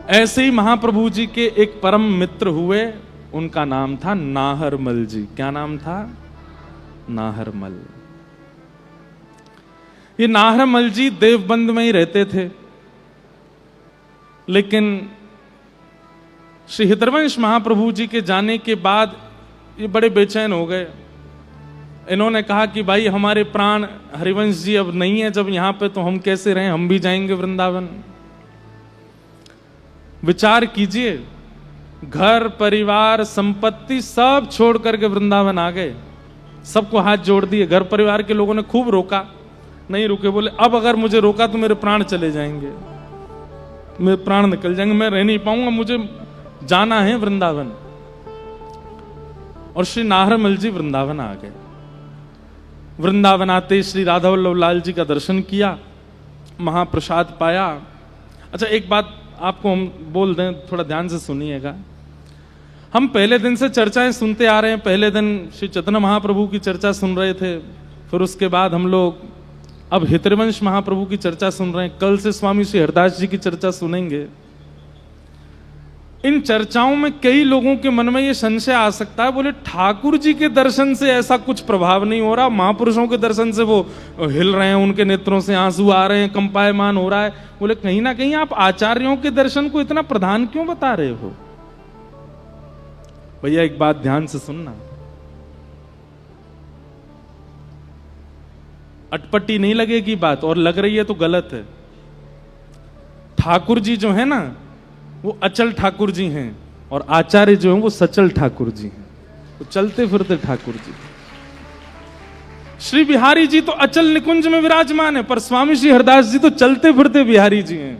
ऐसे ही महाप्रभु जी के एक परम मित्र हुए, उनका नाम था नाहरमल जी। क्या नाम था? नाहरमल। ये नाहरमल जी देवबंद में ही रहते थे, लेकिन श्री हितरवंश महाप्रभु जी के जाने के बाद ये बड़े बेचैन हो गए। इन्होंने कहा कि भाई हमारे प्राण हरिवंश जी अब नहीं है जब यहां पे, तो हम कैसे रहें, हम भी जाएंगे वृंदावन। विचार कीजिए, घर परिवार संपत्ति सब छोड़ करके वृंदावन आ गए, सबको हाथ जोड़ दिए। घर परिवार के लोगों ने खूब रोका, नहीं रुके, बोले अब अगर मुझे रोका तो मेरे प्राण चले जाएंगे, मेरे प्राण निकल जाएंगे, मैं रह नहीं पाऊंगा, मुझे जाना है वृंदावन। और श्री नाहरमल जी वृंदावन आ गए। वृंदावन आते श्री राधा वल्लभ लाल जी का दर्शन किया, महाप्रसाद पाया। अच्छा, एक बात आपको हम बोल दें, थोड़ा ध्यान से सुनिएगा। हम पहले दिन से चर्चाएं सुनते आ रहे हैं। पहले दिन श्री चैतन्य महाप्रभु की चर्चा सुन रहे थे, फिर उसके बाद हम लोग अब हितरवंश महाप्रभु की चर्चा सुन रहे हैं। कल से स्वामी श्री हरदास जी की चर्चा सुनेंगे। इन चर्चाओं में कई लोगों के मन में यह संशय आ सकता है, बोले ठाकुर जी के दर्शन से ऐसा कुछ प्रभाव नहीं हो रहा, महापुरुषों के दर्शन से वो हिल रहे हैं, उनके नेत्रों से आंसू आ रहे हैं, कंपायमान हो रहा है। बोले कहीं ना कहीं आप आचार्यों के दर्शन को इतना प्रधान क्यों बता रहे हो? भैया एक बात ध्यान से सुनना, अटपटी नहीं लगेगी बात, और लग रही है तो गलत है। ठाकुर जी जो है ना, वो अचल ठाकुर जी हैं, और आचार्य जो हैं वो सचल ठाकुर जी हैं, वो चलते फिरते ठाकुर जी। श्री बिहारी जी तो अचल निकुंज में विराजमान है, पर स्वामी श्री हरदास जी तो चलते फिरते बिहारी जी हैं।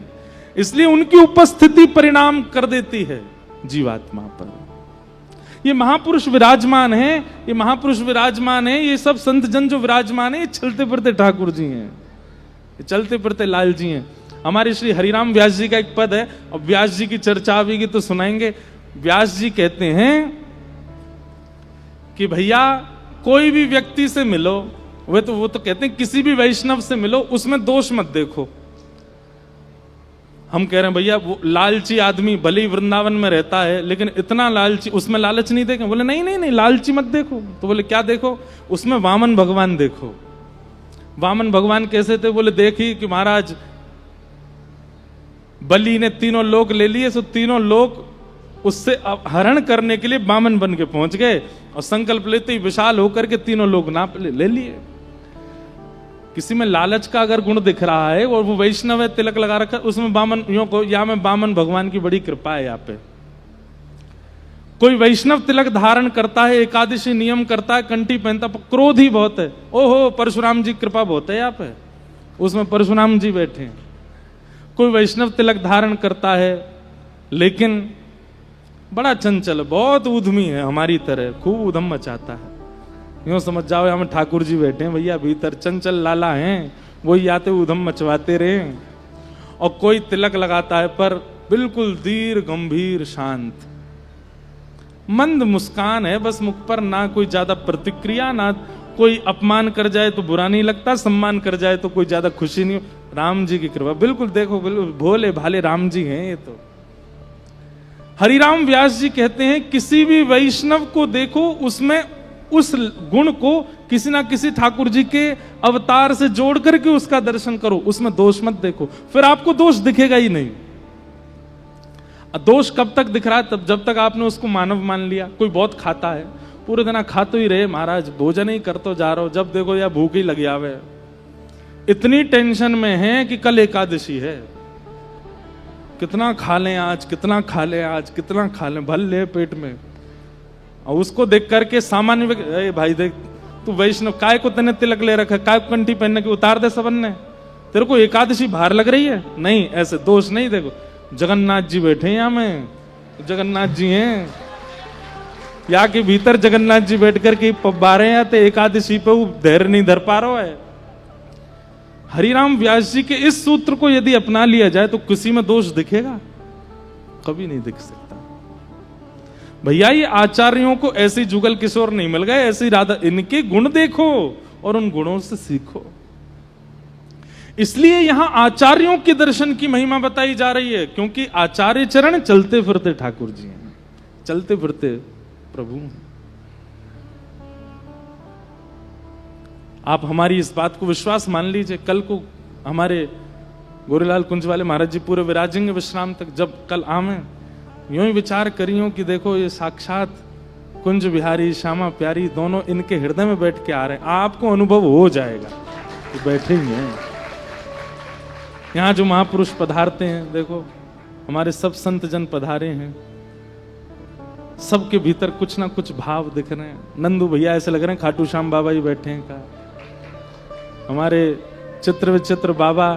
इसलिए उनकी उपस्थिति परिणाम कर देती है जीवात्मा पर। ये महापुरुष विराजमान है, ये महापुरुष विराजमान है, ये सब संत जन जो विराजमान है, ये चलते फिरते ठाकुर जी हैं, ये चलते फिरते लाल जी हैं। हमारे श्री हरिराम व्यास जी का एक पद है, और व्यास जी की चर्चा आवेगी तो सुनाएंगे। व्यास जी कहते हैं कि भैया कोई भी व्यक्ति से मिलो, वो तो कहते हैं किसी भी वैष्णव से मिलो, उसमें दोष मत देखो। हम कह रहे हैं भैया वो लालची आदमी भले ही वृंदावन में रहता है, लेकिन इतना लालची, उसमें लालच नहीं देखें। बोले नहीं नहीं नहीं, लालची मत देखो। तो बोले क्या देखो? उसमें वामन भगवान देखो। वामन भगवान कैसे थे? बोले देखी कि महाराज बलि ने तीनों लोक ले लिए, सो तीनों लोक उससे हरण करने के लिए वामन बन के पहुंच गए, और संकल्प लेते ही विशाल होकर के तीनों लोग नाप ले लिए। किसी में लालच का अगर गुण दिख रहा है और वो वैष्णव है, तिलक लगा रखा, उसमें वामन को यहाँ में वामन भगवान की बड़ी कृपा है। यहाँ पे कोई वैष्णव तिलक धारण करता है, एकादशी नियम करता है, कंठी पहनता, क्रोध ही बहुत है। ओहो, परशुराम जी कृपा बहुत है यहाँ पे, उसमें परशुराम जी बैठे हैं। कोई वैष्णव तिलक धारण करता है, लेकिन बड़ा चंचल, बहुत उद्यमी है, हमारी तरह खूब उधम मचाता है। यूं समझ जाओ यहाँ में ठाकुर जी बैठे हैं भैया, भीतर चंचल लाला हैं, वही आते उधम मचवाते रहे। और कोई तिलक लगाता है पर बिल्कुल धीर गंभीर शांत, मंद मुस्कान है बस मुख पर, ना कोई ज्यादा प्रतिक्रिया, ना कोई अपमान कर जाए तो बुरा नहीं लगता, सम्मान कर जाए तो कोई ज्यादा खुशी नहीं। राम जी की कृपा, बिल्कुल देखो, बिल्कुल भोले भाले राम जी हैं ये तो। हरिराम व्यास जी कहते हैं किसी भी वैष्णव को देखो, उसमें उस गुण को किसी ना किसी ठाकुर जी के अवतार से जोड़ करके उसका दर्शन करो, उसमें दोष मत देखो, फिर आपको दोष दिखेगा ही नहीं। दोष कब तक दिख रहा है? तब जब तक आपने उसको मानव मान लिया। कोई बहुत खाता है, पूरे दिन खा तो ही रहे महाराज, भोजन ही कर तो जा रहा हो, जब देखो या भूख ही लगी आवे, इतनी टेंशन में है कि कल एकादशी है, कितना खा लें आज, कितना खा लें आज, कितना खा लें, भल ले पेट में। और उसको देख करके सामान्य भाई देख, तू वैष्णव काय को तने तिलक ले रखा, काय को कंठी पहनने की, उतार दे सबन ने, तेरे को एकादशी भार लग रही है? नहीं, ऐसे दोष नहीं। देखो जगन्नाथ जी बैठे यहाँ में, जगन्नाथ जी हैं यहाँ के भीतर, जगन्नाथ जी बैठ करके पब्बा रहे हैं, एकादशी पे वो धैर्य नहीं धर पा रहा है। हरिराम व्यास जी के इस सूत्र को यदि अपना लिया जाए तो किसी में दोष दिखेगा? कभी नहीं दिख सकता। भैया ये आचार्यों को ऐसे जुगल किशोर नहीं मिल गए, ऐसी राधा, इनके गुण देखो और उन गुणों से सीखो। इसलिए यहां आचार्यों के दर्शन की महिमा बताई जा रही है, क्योंकि आचार्य चरण चलते फिरते ठाकुर जी हैं, चलते फिरते प्रभु हैं। आप हमारी इस बात को विश्वास मान लीजिए, कल को हमारे गोरेलाल कुंज वाले महाराज जी पूरे विराजेंगे विश्राम तक, जब कल आवे यूं ही विचार करियो कि देखो ये साक्षात कुंज बिहारी श्यामा प्यारी दोनों इनके हृदय में बैठ के आ रहे हैं। आपको अनुभव हो जाएगा कि बैठे ही हैं। यहां जो महापुरुष पधारते हैं, देखो हमारे सब संत जन पधारे हैं, सबके भीतर कुछ ना कुछ भाव दिख रहे हैं। नंदू भैया ऐसे लग रहे हैं खाटू श्याम बाबा ही बैठे हैं का। हमारे चित्र विचित्र बाबा,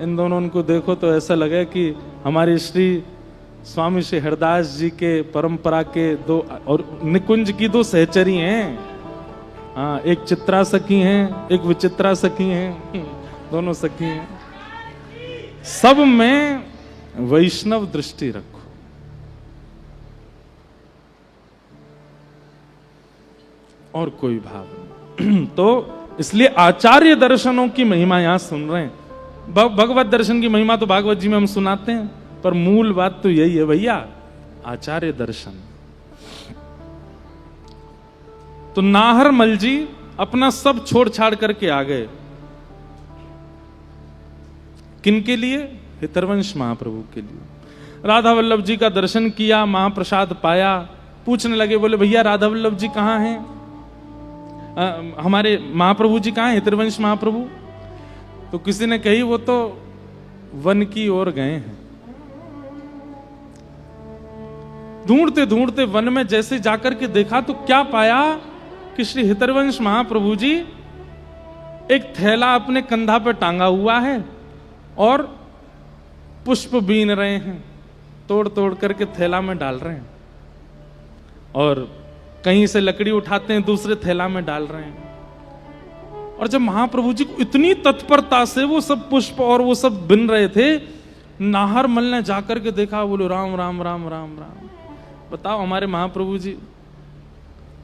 इन दोनों उनको देखो तो ऐसा लगे कि हमारे श्री स्वामी श्री हरदास जी के परंपरा के दो और निकुंज की दो सहचरी हैं। हाँ, एक चित्रा सखी हैं, एक विचित्रा सखी हैं, दोनों सखी हैं। सब में वैष्णव दृष्टि रखो। और कोई भाव नहीं। तो इसलिए आचार्य दर्शनों की महिमा यहां सुन रहे हैं। भगवत दर्शन की महिमा तो भागवत जी में हम सुनाते हैं, पर मूल बात तो यही है भैया, आचार्य दर्शन। तो नाहरमल जी अपना सब छोड़ छाड़ करके आ गए, किनके लिए? हितरवंश महाप्रभु के लिए। राधा वल्लभ जी का दर्शन किया, महाप्रसाद पाया, पूछने लगे, बोले भैया राधा वल्लभ जी कहां हैं? हमारे महाप्रभु जी कहां हैं, हितरवंश महाप्रभु? तो किसी ने कही वो तो वन की ओर गए हैं। ढूंढते ढूंढते वन में जैसे जाकर के देखा तो क्या पाया कि श्री हितरवंश महाप्रभु जी एक थैला अपने कंधा पर टांगा हुआ है और पुष्प बीन रहे हैं, तोड़ तोड़ करके थैला में डाल रहे हैं, और कहीं से लकड़ी उठाते हैं दूसरे थैला में डाल रहे हैं। और जब महाप्रभु जी को इतनी तत्परता से वो सब पुष्प और वो सब बिन रहे थे, नाहरमल ने जाकर के देखा, बोलो राम राम राम राम राम। बताओ हमारे महाप्रभु जी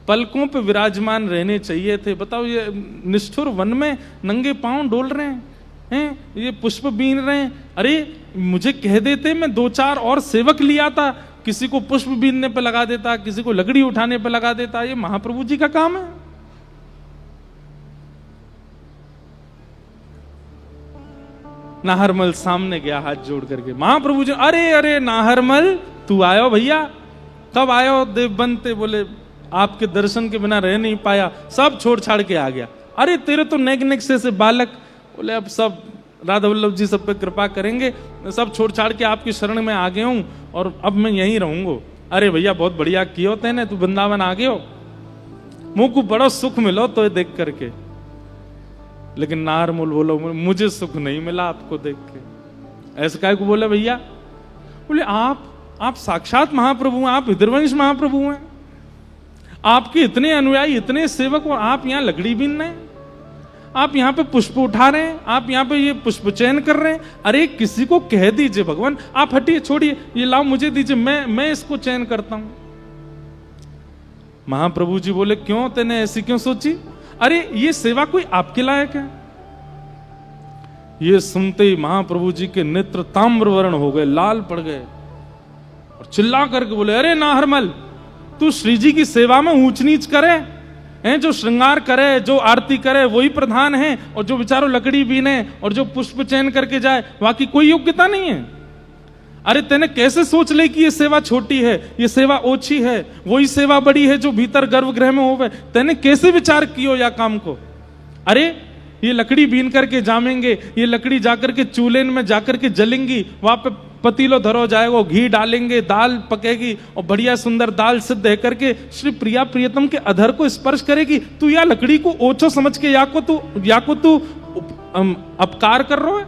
पलकों पे विराजमान रहने चाहिए थे, बताओ ये निष्ठुर वन में नंगे पांव डोल रहे हैं, ये पुष्प बीन रहे हैं। अरे मुझे कह देते, मैं 2-4 और सेवक लिया था, किसी को पुष्प बीनने पे लगा देता, किसी को लकड़ी उठाने पे लगा देता। ये महाप्रभु जी का काम है। नाहरमल सामने गया हाथ जोड़ करके, महाप्रभु जी, अरे अरे नाहरमल तू आयो भैया, कब आयो देव बनते? बोले आपके दर्शन के बिना रह नहीं पाया, सब छोड़ छाड़ के आ गया। अरे तेरे तो नेक नेक से बालक। बोले अब सब राधा वल्लभ जी सब पे कृपा करेंगे, मैं सब छोड़ छाड़ के आपकी शरण में आ गया हूं और अब मैं यहीं रहूंगा। अरे भैया बहुत बढ़िया कियो तेने, तू वृंदावन आ गयो, मुंह को बड़ा सुख मिलो तो ये देख करके। लेकिन नाहरमल बोलो मुझे सुख नहीं मिला आपको देख के। ऐसे काय को बोला भैया? बोले आप साक्षात महाप्रभु हैं, आप हितरवंश महाप्रभु हैं, आपके इतने अनुयायी, इतने सेवक, और आप यहाँ लकड़ी बीन रहे हैं, आप यहाँ पे पुष्प उठा रहे हैं, आप यहाँ पे ये पुष्प चयन कर रहे हैं। अरे किसी को कह दीजिए भगवान, आप हटिए, छोड़िए, ये लाओ मुझे दीजिए, मैं इसको चयन करता हूं। महाप्रभु जी बोले क्यों, तेने ऐसी क्यों सोची? अरे ये सेवा कोई आपके लायक है? ये सुनते ही महाप्रभु जी के नेत्र ताम्रवर्ण हो गए, लाल पड़ गए, और चिल्ला करके बोले, अरे नाहरमल तू श्री जी की सेवा में ऊंच नीच करे हैं? जो श्रृंगार करे, जो आरती करे वही प्रधान है, और जो बेचारों लकड़ी बीने और जो पुष्प चयन करके जाए बाकी कोई योग्यता नहीं है। अरे तेने कैसे सोच ले कि ये सेवा छोटी है, ये सेवा ओछी है, वही सेवा बड़ी है जो भीतर गर्भगृह में होवे? तेने कैसे विचार कियो या काम को? अरे ये लकड़ी बीन करके जामेंगे, ये लकड़ी जाकर के चूल्हे में जाकर के जलेंगी, वहां पे पतीलो धरो जाएगा, घी डालेंगे, दाल पकेगी और बढ़िया सुंदर दाल सिद्ध है करके श्री प्रिया प्रियतम के अधर को स्पर्श करेगी। तू या लकड़ी को ओछो समझ के या को तू अपकार कर रहा है?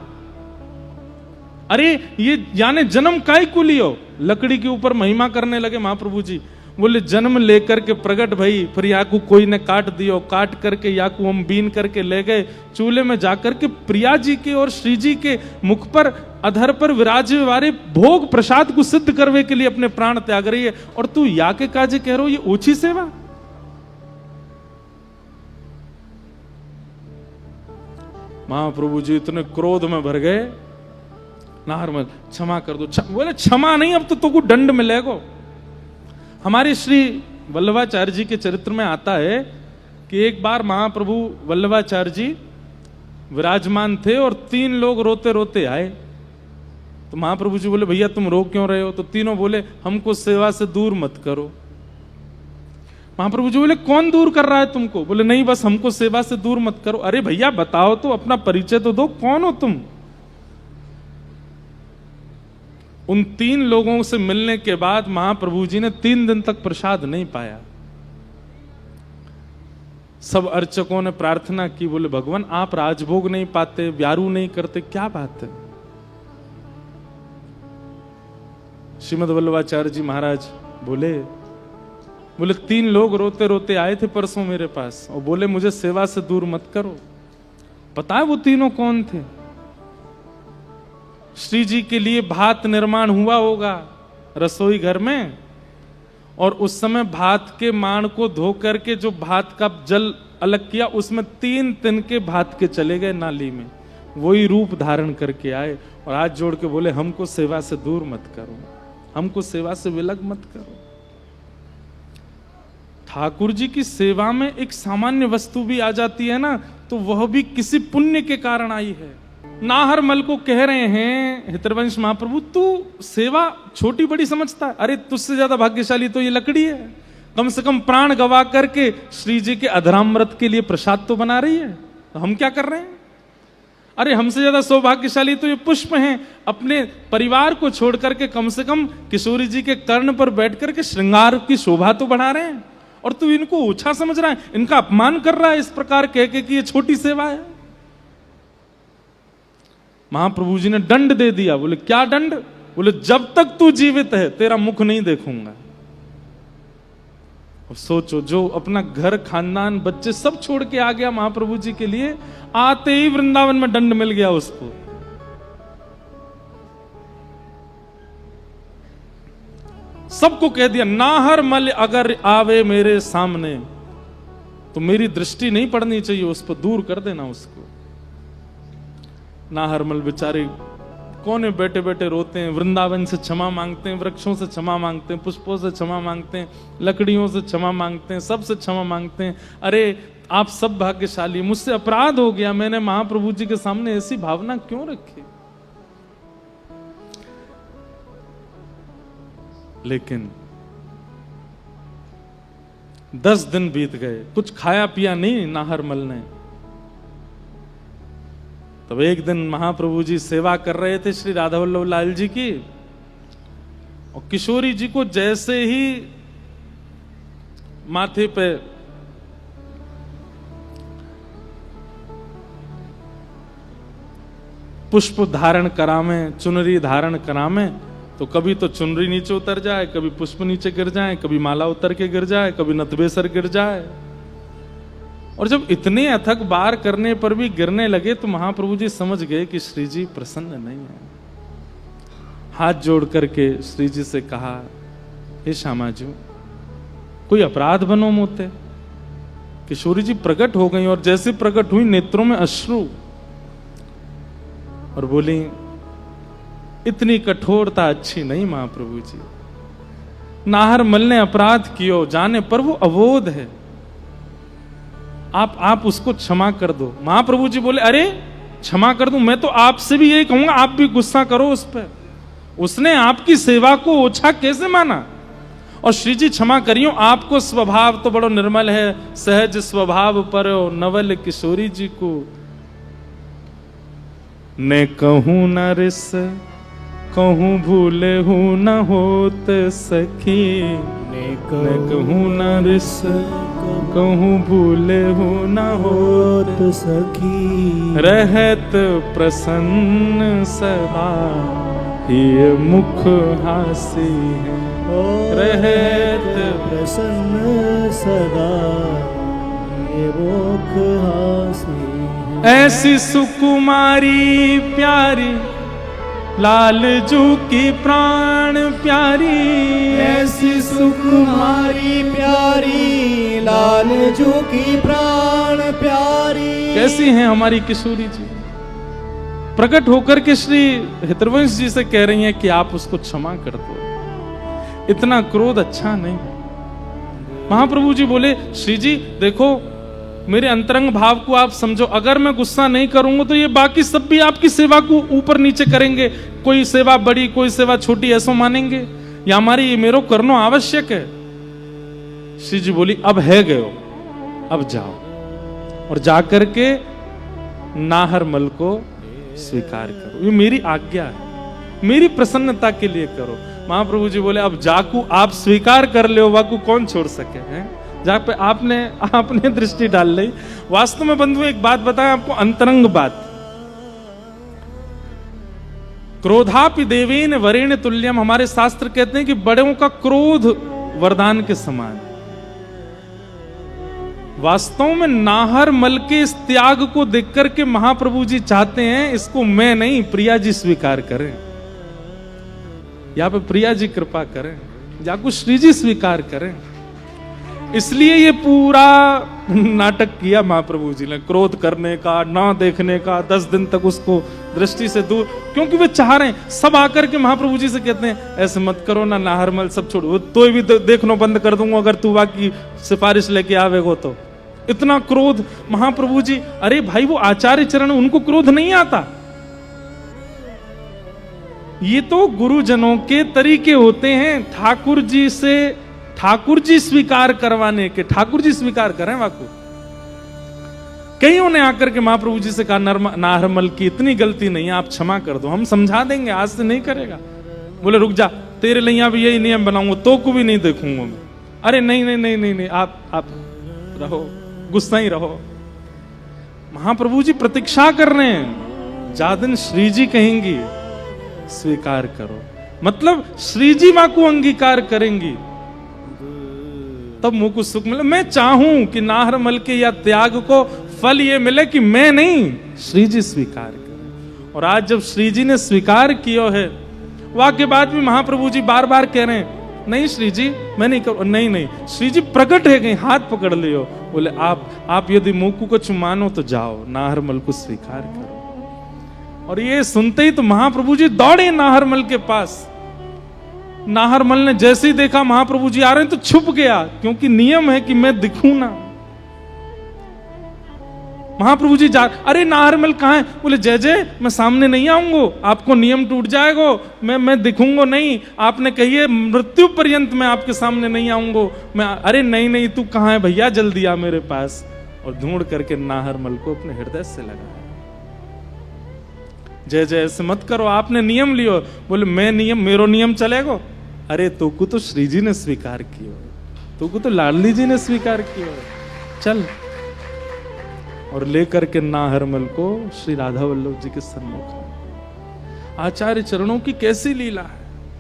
अरे ये यानी जन्म काय को लियो? लकड़ी के ऊपर महिमा करने लगे महाप्रभु जी। बोले जन्म लेकर के प्रगट भई, फिर याकू कोई ने काट दियो, काट करके याकू हम बीन करके ले गए चूल्हे में जाकर के प्रिया जी के और श्री जी के मुख पर अधर पर विराजे वाले भोग प्रसाद को सिद्ध करने के लिए अपने प्राण त्याग रही है, और तू या के काजे कह रहे हो ये ओछी सेवा? महाप्रभु जी इतने क्रोध में भर गए, नाहरमल क्षमा कर दो। बोले क्षमा नहीं, अब तो तुमको दंड मिलेगा। हमारे श्री वल्लभाचार्य जी के चरित्र में आता है कि एक बार महाप्रभु वल्लभाचार्य जी विराजमान थे और 3 लोग रोते रोते आए। तो महाप्रभु जी बोले भैया तुम रो क्यों रहे हो? तो तीनों बोले हमको सेवा से दूर मत करो। महाप्रभु जी बोले कौन दूर कर रहा है तुमको? बोले नहीं बस हमको सेवा से दूर मत करो। अरे भैया बताओ तो, अपना परिचय तो दो, कौन हो तुम? उन 3 लोगों से मिलने के बाद महाप्रभु जी ने 3 दिन तक प्रसाद नहीं पाया। सब अर्चकों ने प्रार्थना की, बोले भगवान आप राजभोग नहीं पाते, व्यारू नहीं करते, क्या बात है? श्रीमद वल्लभाचार्य जी महाराज बोले 3 लोग रोते रोते आए थे परसों मेरे पास और बोले मुझे सेवा से दूर मत करो। पता है वो तीनों कौन थे? श्री जी के लिए भात निर्माण हुआ होगा रसोई घर में, और उस समय भात के माण को धो करके जो भात का जल अलग किया उसमें 3 तिनके भात के चले गए नाली में, वही रूप धारण करके आए और हाथ जोड़ के बोले हमको सेवा से दूर मत करो, हमको सेवा से विलग मत करो। ठाकुर जी की सेवा में एक सामान्य वस्तु भी आ जाती है ना, तो वह भी किसी पुण्य के कारण आई है। नाहरमल को कह रहे हैं हितवंश महाप्रभु तू सेवा छोटी बड़ी समझता है, अरे तुझसे ज्यादा भाग्यशाली तो ये लकड़ी है, कम से कम प्राण गवा करके श्री जी के अधरामृत के लिए प्रसाद तो बना रही है, तो हम क्या कर रहे हैं? अरे हमसे ज्यादा सौभाग्यशाली तो ये पुष्प हैं, अपने परिवार को छोड़ करके कम से कम किशोरी जी के कर्ण पर बैठ करके श्रृंगार की शोभा तो बढ़ा रहे हैं, और तू इनको ओछा समझ रहा है, इनका अपमान कर रहा है इस प्रकार कह के कि ये छोटी सेवा है। महाप्रभु जी ने दंड दे दिया। बोले क्या दंड? बोले जब तक तू जीवित है तेरा मुख नहीं देखूंगा। और सोचो जो अपना घर खानदान बच्चे सब छोड़ के आ गया महाप्रभु जी के लिए, आते ही वृंदावन में दंड मिल गया उसको। सबको कह दिया नाहरमल अगर आवे मेरे सामने तो मेरी दृष्टि नहीं पड़नी चाहिए उस पर, दूर कर देना उसको। नाहरमल बेचारे कोने बैठे बैठे रोते हैं, वृंदावन से क्षमा मांगते हैं, वृक्षों से क्षमा मांगते हैं, पुष्पों से क्षमा मांगते हैं, लकड़ियों से क्षमा मांगते हैं, सबसे क्षमा मांगते हैं। अरे आप सब भाग्यशाली, मुझसे अपराध हो गया, मैंने महाप्रभु जी के सामने ऐसी भावना क्यों रखी? लेकिन 10 दिन बीत गए, कुछ खाया पिया नहीं नाहरमल ने। तब एक दिन महाप्रभु जी सेवा कर रहे थे श्री राधा वल्लभ लाल जी की, और किशोरी जी को जैसे ही माथे पे पुष्प धारण करामे, चुनरी धारण करामे, तो कभी तो चुनरी नीचे उतर जाए, कभी पुष्प नीचे गिर जाए, कभी माला उतर के गिर जाए, कभी नतबेसर गिर जाए। और जब इतने अथक बार करने पर भी गिरने लगे तो महाप्रभु जी समझ गए कि श्री जी प्रसन्न नहीं है। हाथ जोड़ करके श्री जी से कहा हे श्यामाजू कोई अपराध बनो मोते। किशोरी जी प्रकट हो गई और जैसे प्रकट हुई नेत्रों में अश्रु, और बोली इतनी कठोरता अच्छी नहीं महाप्रभु जी, नाहरमल ने अपराध कियो जाने पर वो अबोध है, आप उसको क्षमा कर दो। महाप्रभु जी बोले अरे क्षमा कर दूं? मैं तो आपसे भी यही कहूंगा आप भी गुस्सा करो उस पर, उसने आपकी सेवा को ओछा कैसे माना? और श्री जी क्षमा करियो, आपको स्वभाव तो बड़ो निर्मल है, सहज स्वभाव पर नवल किशोरी जी को ने कहूं न रिस कहूं भूले हूं न होत सखी, ने कहूं न रिस कहूं भूले हूं न होत सखी, रहत प्रसन्न सदा ये मुख हासी है, रहत प्रसन्न सदा ये मुख हासी है। ऐसी सुकुमारी प्यारी लालजू की प्राण प्यारी, ऐसी सुकुमारी प्यारी लालजू की प्राण प्यारी। कैसी हैं हमारी किशोरी जी? प्रकट होकर के श्री हितवंश जी से कह रही हैं कि आप उसको क्षमा कर दो, इतना क्रोध अच्छा नहीं। महाप्रभु जी बोले, श्री जी देखो, मेरे अंतरंग भाव को आप समझो, अगर मैं गुस्सा नहीं करूंगा तो ये बाकी सब भी आपकी सेवा को ऊपर नीचे करेंगे, कोई सेवा बड़ी कोई सेवा छोटी ऐसा मानेंगे, या हमारी ये मेरो करना आवश्यक है। श्री जी बोली, अब है गयो, अब जाओ और जाकर के नाहर मल को स्वीकार करो, ये मेरी आज्ञा है, मेरी प्रसन्नता के लिए करो। महाप्रभु जी बोले, अब जाकू आप स्वीकार कर ले, वाकू कौन छोड़ सके हैं, जहां पे आपने दृष्टि डाल ली। वास्तव में बंधु एक बात बताएं आपको, अंतरंग बात, क्रोधापि देवेन वरेण तुल्यम, हमारे शास्त्र कहते हैं कि बड़ों का क्रोध वरदान के समान। वास्तव में नाहर मल के इस त्याग को देख करके महाप्रभु जी चाहते हैं इसको मैं नहीं, प्रिया जी स्वीकार करें, या पे प्रिया जी कृपा करें, या कुछ श्री जी स्वीकार करें। इसलिए ये पूरा नाटक किया महाप्रभु जी ने, क्रोध करने का, ना देखने का, 10 दिन तक उसको दृष्टि से दूर, क्योंकि वे चाह रहे हैं। सब आकर के महाप्रभु जी से कहते हैं, ऐसे मत करो ना, नाहरमल सब छोड़ो, तो भी देखना बंद कर दूंगा अगर तू बाकी सिफारिश लेके आवेगो तो। इतना क्रोध महाप्रभु जी, अरे भाई वो आचार्य चरण, उनको क्रोध नहीं आता, ये तो गुरुजनों के तरीके होते हैं ठाकुर जी से, ठाकुर जी स्वीकार करवाने के, ठाकुर जी स्वीकार करें वाकु। कईयों ने आकर के महाप्रभु जी से कहा, नाहरमल की इतनी गलती नहीं है, आप क्षमा कर दो, हम समझा देंगे, आज से नहीं करेगा। बोले रुक जा, तेरे लिए यहाँ भी यही नियम बनाऊंगा, तो को भी नहीं देखूंगा मैं। अरे नहीं नहीं नहीं नहीं नहीं, आप रहो, गुस्सा ही रहो। महाप्रभु जी प्रतीक्षा कर रहे हैं, जादिन श्री जी कहेंगी स्वीकार करो, मतलब श्री जी मां को अंगीकार करेंगी तब मुंह को सुख मिले। मैं चाहूं कि नाहरमल के या त्याग को फल ये मिले कि मैं नहीं, श्री जी स्वीकार करें। और आज जब श्री जी ने स्वीकार किया है, वाह के बाद भी महाप्रभु जी बार बार कह रहे हैं, नहीं श्री जी मैं नहीं करूं, नहीं नहीं, श्री जी प्रकट है गई, हाथ पकड़ लियो। बोले आप यदि मुंह को कुछ मानो तो जाओ, नाहरमल को स्वीकार करो। और ये सुनते ही तो महाप्रभु जी दौड़े नाहरमल के पास। नाहरमल ने जैसे ही देखा महाप्रभु जी आ रहे हैं तो छुप गया, क्योंकि नियम है कि मैं दिखूं ना। महाप्रभु जी जा, अरे नाहरमल कहां है? बोले जय जय मैं सामने नहीं आऊंगा, आपको नियम टूट जाएगा, मैं दिखूंगा नहीं, आपने कहिए मृत्यु पर्यंत मैं आपके सामने नहीं आऊंगा मैं। अरे नहीं नहीं, तू कहां है भैया, जल्दी आ मेरे पास। और ढूंढ करके नाहरमल को अपने हृदय से लगाया। जय जय ऐसे मत करो, आपने नियम लियो। बोले मैं नियम, मेरो नियम चलेगो? अरे तू को तो श्री जी ने स्वीकार कियो, तू को तो लाडली जी ने स्वीकार कियो, चल। और लेकर के नाहरमल को श्री राधा वल्लभ जी के सन्मुख। आचार्य चरणों की कैसी लीला है।